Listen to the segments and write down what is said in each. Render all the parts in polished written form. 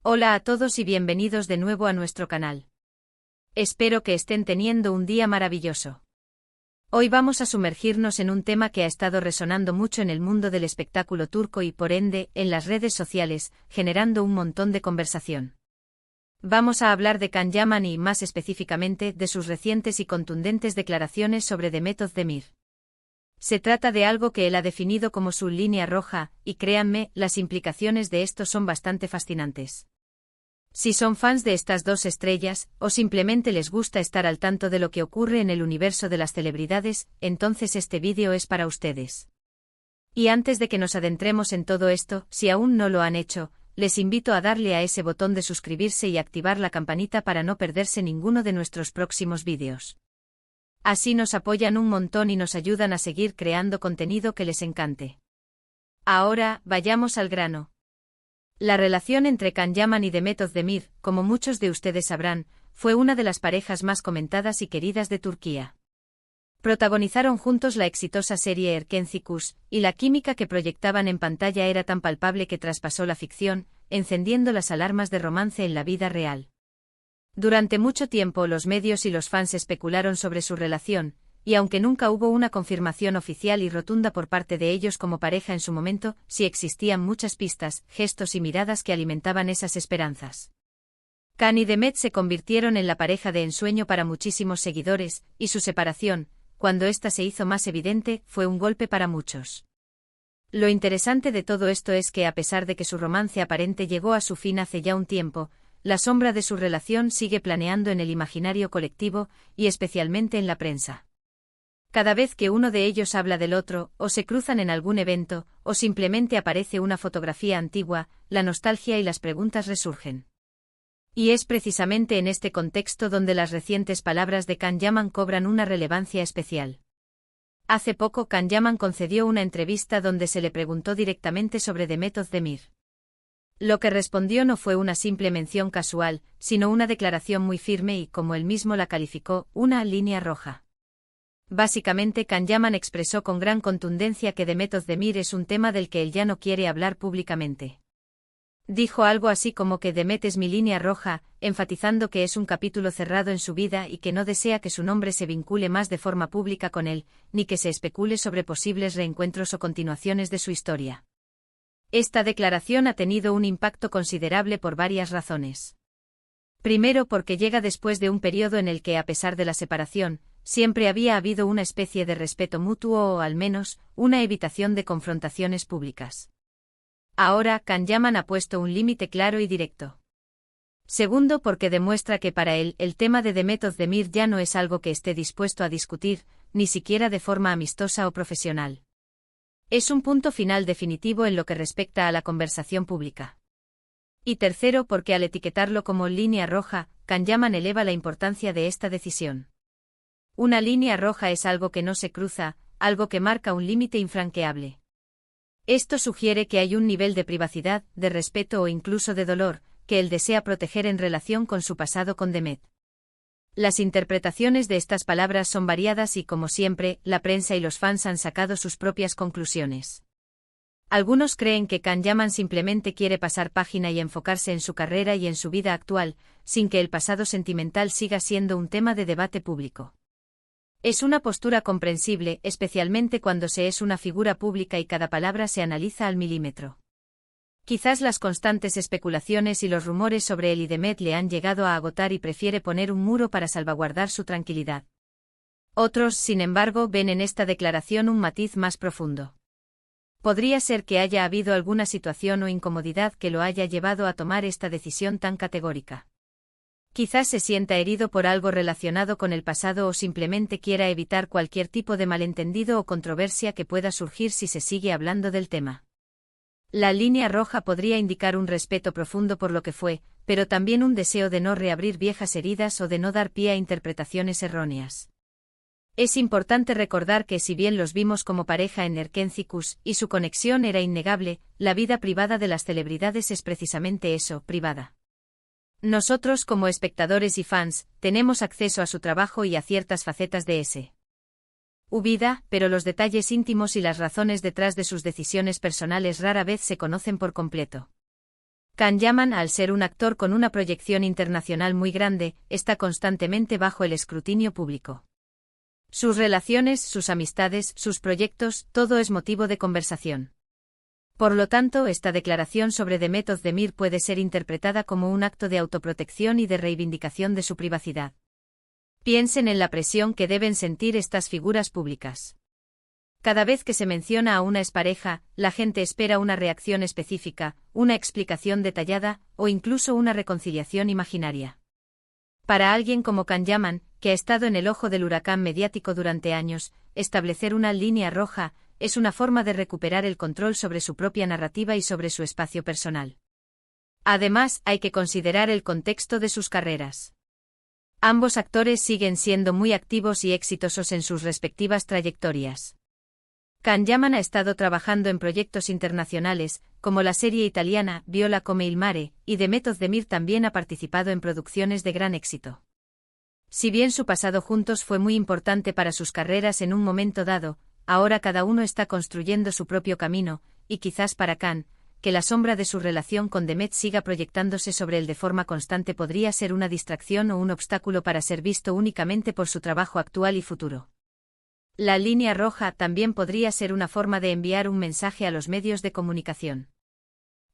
Hola a todos y bienvenidos de nuevo a nuestro canal. Espero que estén teniendo un día maravilloso. Hoy vamos a sumergirnos en un tema que ha estado resonando mucho en el mundo del espectáculo turco y por ende, en las redes sociales, generando un montón de conversación. Vamos a hablar de Can Yaman y, más específicamente, de sus recientes y contundentes declaraciones sobre Demet Özdemir. Se trata de algo que él ha definido como su línea roja, y créanme, las implicaciones de esto son bastante fascinantes. Si son fans de estas dos estrellas, o simplemente les gusta estar al tanto de lo que ocurre en el universo de las celebridades, entonces este vídeo es para ustedes. Y antes de que nos adentremos en todo esto, si aún no lo han hecho, les invito a darle a ese botón de suscribirse y activar la campanita para no perderse ninguno de nuestros próximos vídeos. Así nos apoyan un montón y nos ayudan a seguir creando contenido que les encante. Ahora, vayamos al grano. La relación entre Can Yaman y Demet Özdemir, como muchos de ustedes sabrán, fue una de las parejas más comentadas y queridas de Turquía. Protagonizaron juntos la exitosa serie Erkenci, y la química que proyectaban en pantalla era tan palpable que traspasó la ficción, encendiendo las alarmas de romance en la vida real. Durante mucho tiempo los medios y los fans especularon sobre su relación, y aunque nunca hubo una confirmación oficial y rotunda por parte de ellos como pareja en su momento, sí existían muchas pistas, gestos y miradas que alimentaban esas esperanzas. Can y Demet se convirtieron en la pareja de ensueño para muchísimos seguidores, y su separación, cuando ésta se hizo más evidente, fue un golpe para muchos. Lo interesante de todo esto es que a pesar de que su romance aparente llegó a su fin hace ya un tiempo, la sombra de su relación sigue planeando en el imaginario colectivo, y especialmente en la prensa. Cada vez que uno de ellos habla del otro, o se cruzan en algún evento, o simplemente aparece una fotografía antigua, la nostalgia y las preguntas resurgen. Y es precisamente en este contexto donde las recientes palabras de Can Yaman cobran una relevancia especial. Hace poco Can Yaman concedió una entrevista donde se le preguntó directamente sobre Demet Özdemir. Lo que respondió no fue una simple mención casual, sino una declaración muy firme y, como él mismo la calificó, una línea roja. Básicamente Can Yaman expresó con gran contundencia que Demet Özdemir es un tema del que él ya no quiere hablar públicamente. Dijo algo así como que Demet es mi línea roja, enfatizando que es un capítulo cerrado en su vida y que no desea que su nombre se vincule más de forma pública con él, ni que se especule sobre posibles reencuentros o continuaciones de su historia. Esta declaración ha tenido un impacto considerable por varias razones. Primero porque llega después de un periodo en el que, a pesar de la separación, siempre había habido una especie de respeto mutuo o al menos, una evitación de confrontaciones públicas. Ahora, Can Yaman ha puesto un límite claro y directo. Segundo porque demuestra que para él, el tema de Demet Özdemir ya no es algo que esté dispuesto a discutir, ni siquiera de forma amistosa o profesional. Es un punto final definitivo en lo que respecta a la conversación pública. Y tercero porque al etiquetarlo como línea roja, Can Yaman eleva la importancia de esta decisión. Una línea roja es algo que no se cruza, algo que marca un límite infranqueable. Esto sugiere que hay un nivel de privacidad, de respeto o incluso de dolor, que él desea proteger en relación con su pasado con Demet. Las interpretaciones de estas palabras son variadas y, como siempre, la prensa y los fans han sacado sus propias conclusiones. Algunos creen que Can Yaman simplemente quiere pasar página y enfocarse en su carrera y en su vida actual, sin que el pasado sentimental siga siendo un tema de debate público. Es una postura comprensible, especialmente cuando se es una figura pública y cada palabra se analiza al milímetro. Quizás las constantes especulaciones y los rumores sobre él y Demet le han llegado a agotar y prefiere poner un muro para salvaguardar su tranquilidad. Otros, sin embargo, ven en esta declaración un matiz más profundo. Podría ser que haya habido alguna situación o incomodidad que lo haya llevado a tomar esta decisión tan categórica. Quizás se sienta herido por algo relacionado con el pasado o simplemente quiera evitar cualquier tipo de malentendido o controversia que pueda surgir si se sigue hablando del tema. La línea roja podría indicar un respeto profundo por lo que fue, pero también un deseo de no reabrir viejas heridas o de no dar pie a interpretaciones erróneas. Es importante recordar que si bien los vimos como pareja en Erkenci y su conexión era innegable, la vida privada de las celebridades es precisamente eso, privada. Nosotros como espectadores y fans, tenemos acceso a su trabajo y a ciertas facetas de ese vida, pero los detalles íntimos y las razones detrás de sus decisiones personales rara vez se conocen por completo. Can Yaman, al ser un actor con una proyección internacional muy grande, está constantemente bajo el escrutinio público. Sus relaciones, sus amistades, sus proyectos, todo es motivo de conversación. Por lo tanto, esta declaración sobre Demet Özdemir puede ser interpretada como un acto de autoprotección y de reivindicación de su privacidad. Piensen en la presión que deben sentir estas figuras públicas. Cada vez que se menciona a una expareja, la gente espera una reacción específica, una explicación detallada, o incluso una reconciliación imaginaria. Para alguien como Can Yaman, que ha estado en el ojo del huracán mediático durante años, establecer una línea roja es una forma de recuperar el control sobre su propia narrativa y sobre su espacio personal. Además, hay que considerar el contexto de sus carreras. Ambos actores siguen siendo muy activos y exitosos en sus respectivas trayectorias. Can Yaman ha estado trabajando en proyectos internacionales, como la serie italiana Viola come il mare, y Demet Özdemir también ha participado en producciones de gran éxito. Si bien su pasado juntos fue muy importante para sus carreras en un momento dado, ahora cada uno está construyendo su propio camino, y quizás para Can, que la sombra de su relación con Demet siga proyectándose sobre él de forma constante podría ser una distracción o un obstáculo para ser visto únicamente por su trabajo actual y futuro. La línea roja también podría ser una forma de enviar un mensaje a los medios de comunicación.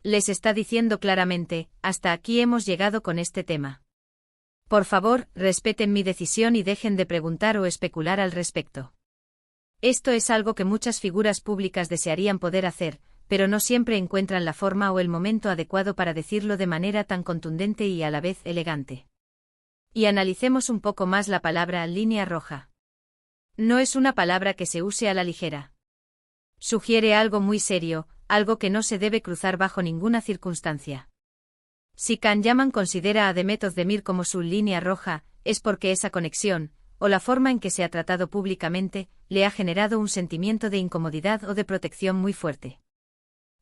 Les está diciendo claramente, hasta aquí hemos llegado con este tema. Por favor, respeten mi decisión y dejen de preguntar o especular al respecto. Esto es algo que muchas figuras públicas desearían poder hacer, pero no siempre encuentran la forma o el momento adecuado para decirlo de manera tan contundente y a la vez elegante. Y analicemos un poco más la palabra línea roja. No es una palabra que se use a la ligera. Sugiere algo muy serio, algo que no se debe cruzar bajo ninguna circunstancia. Si Can Yaman considera a Demet Özdemir como su línea roja, es porque esa conexión, o la forma en que se ha tratado públicamente, le ha generado un sentimiento de incomodidad o de protección muy fuerte.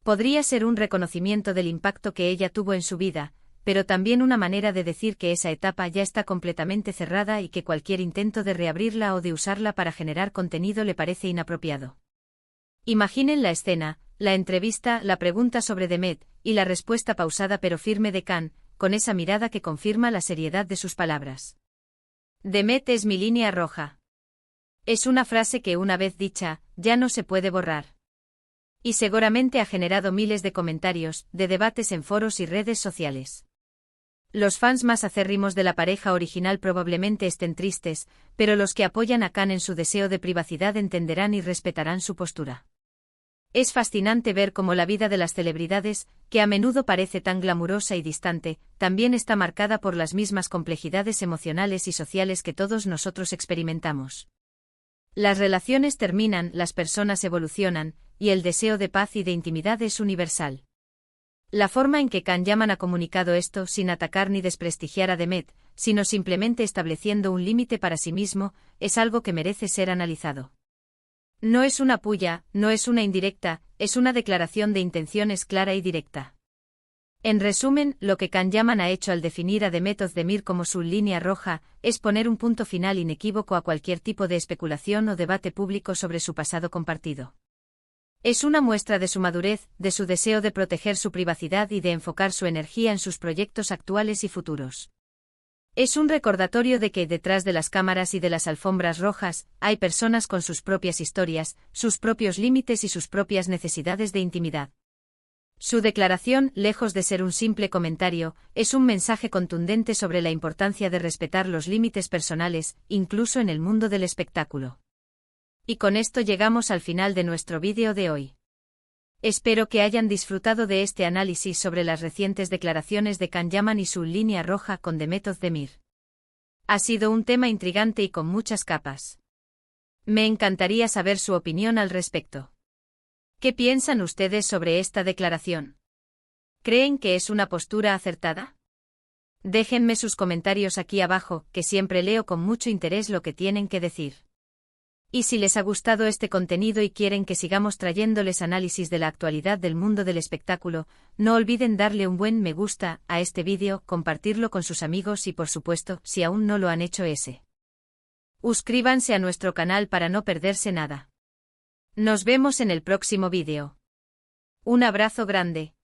Podría ser un reconocimiento del impacto que ella tuvo en su vida, pero también una manera de decir que esa etapa ya está completamente cerrada y que cualquier intento de reabrirla o de usarla para generar contenido le parece inapropiado. Imaginen la escena, la entrevista, la pregunta sobre Demet, y la respuesta pausada pero firme de Can, con esa mirada que confirma la seriedad de sus palabras. Demet es mi línea roja. Es una frase que una vez dicha, ya no se puede borrar. Y seguramente ha generado miles de comentarios, de debates en foros y redes sociales. Los fans más acérrimos de la pareja original probablemente estén tristes, pero los que apoyan a Can en su deseo de privacidad entenderán y respetarán su postura. Es fascinante ver cómo la vida de las celebridades, que a menudo parece tan glamurosa y distante, también está marcada por las mismas complejidades emocionales y sociales que todos nosotros experimentamos. Las relaciones terminan, las personas evolucionan, y el deseo de paz y de intimidad es universal. La forma en que Can Yaman ha comunicado esto sin atacar ni desprestigiar a Demet, sino simplemente estableciendo un límite para sí mismo, es algo que merece ser analizado. No es una puya, no es una indirecta, es una declaración de intenciones clara y directa. En resumen, lo que Can Yaman ha hecho al definir a Demet Özdemir como su línea roja, es poner un punto final inequívoco a cualquier tipo de especulación o debate público sobre su pasado compartido. Es una muestra de su madurez, de su deseo de proteger su privacidad y de enfocar su energía en sus proyectos actuales y futuros. Es un recordatorio de que detrás de las cámaras y de las alfombras rojas, hay personas con sus propias historias, sus propios límites y sus propias necesidades de intimidad. Su declaración, lejos de ser un simple comentario, es un mensaje contundente sobre la importancia de respetar los límites personales, incluso en el mundo del espectáculo. Y con esto llegamos al final de nuestro vídeo de hoy. Espero que hayan disfrutado de este análisis sobre las recientes declaraciones de Can Yaman y su línea roja con Demet Özdemir. Ha sido un tema intrigante y con muchas capas. Me encantaría saber su opinión al respecto. ¿Qué piensan ustedes sobre esta declaración? ¿Creen que es una postura acertada? Déjenme sus comentarios aquí abajo, que siempre leo con mucho interés lo que tienen que decir. Y si les ha gustado este contenido y quieren que sigamos trayéndoles análisis de la actualidad del mundo del espectáculo, no olviden darle un buen me gusta a este vídeo, compartirlo con sus amigos y por supuesto, si aún no lo han hecho suscríbanse a nuestro canal para no perderse nada. Nos vemos en el próximo vídeo. Un abrazo grande.